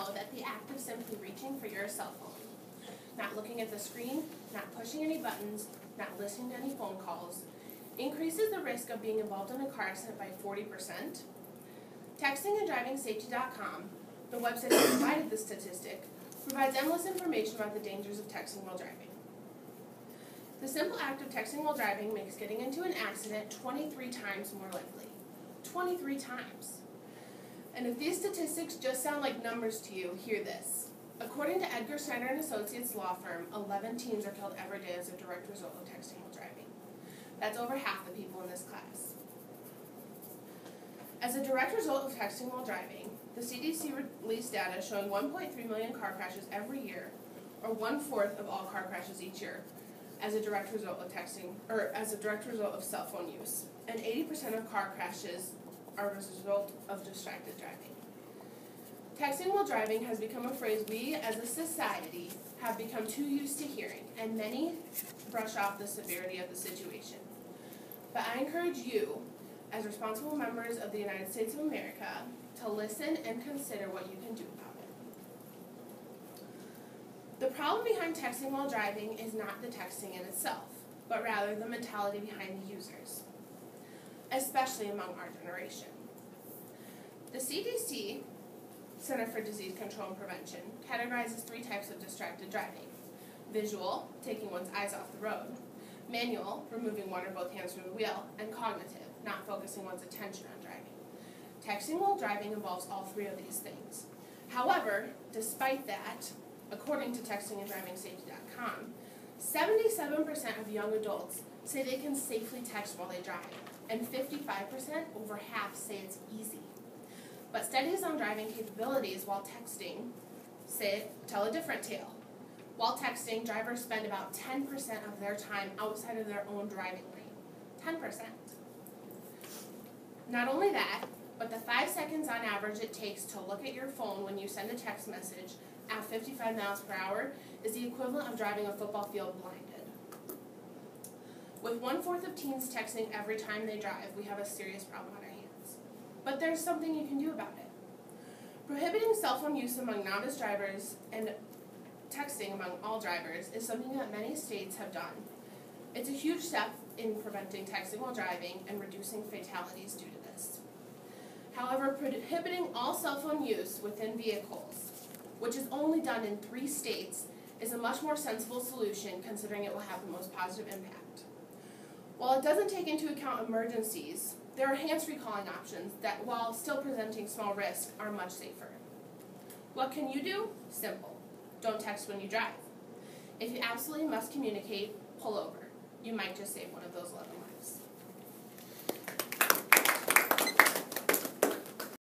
know that the act of simply reaching for your cell phone, not looking at the screen, not pushing any buttons, not listening to any phone calls, increases the risk of being involved in a car accident by 40%? TextingAndDrivingSafety.com, the website that provided this statistic, provides endless information about the dangers of texting while driving. The simple act of texting while driving makes getting into an accident 23 times more likely. 23 times. And if these statistics just sound like numbers to you, hear this. According to Edgar Snyder and Associates law firm, 11 teens are killed every day as a direct result of texting while driving. That's over half the people in this class. As a direct result of texting while driving, the CDC released data showing 1.3 million car crashes every year, or 1/4 of all car crashes each year, as a direct result of texting, or as a direct result of cell phone use. And 80% of car crashes are as a result of distracted driving. Texting while driving has become a phrase we, as a society, have become too used to hearing, and many brush off the severity of the situation. But I encourage you, as responsible members of the United States of America, to listen and consider what you can do about it. The problem behind texting while driving is not the texting in itself, but rather the mentality behind the users, especially among our generation. The CDC, Center for Disease Control and Prevention, categorizes 3 types of distracted driving: visual, taking one's eyes off the road; manual, removing one or both hands from the wheel; and cognitive, not focusing one's attention on driving. Texting while driving involves all 3 of these things. However, despite that, according to TextingAndDrivingSafety.com, 77% of young adults say they can safely text while they drive, and 55%, over half, say it's easy. But studies on driving capabilities while texting tell a different tale. While texting, drivers spend about 10% of their time outside of their own driving lane. 10%. Not only that, but the 5 seconds on average it takes to look at your phone when you send a text message at 55 miles per hour is the equivalent of driving a football field blinded. With 1/4 of teens texting every time they drive, we have a serious problem on our hands. But there's something you can do about it. Prohibiting cell phone use among novice drivers and texting among all drivers is something that many states have done. It's a huge step in preventing texting while driving and reducing fatalities due to this. However, prohibiting all cell phone use within vehicles, which is only done in 3 states, is a much more sensible solution considering it will have the most positive impact. While it doesn't take into account emergencies, there are hands-free calling options that, while still presenting small risk, are much safer. What can you do? Simple. Don't text when you drive. If you absolutely must communicate, pull over. You might just save one of those lives.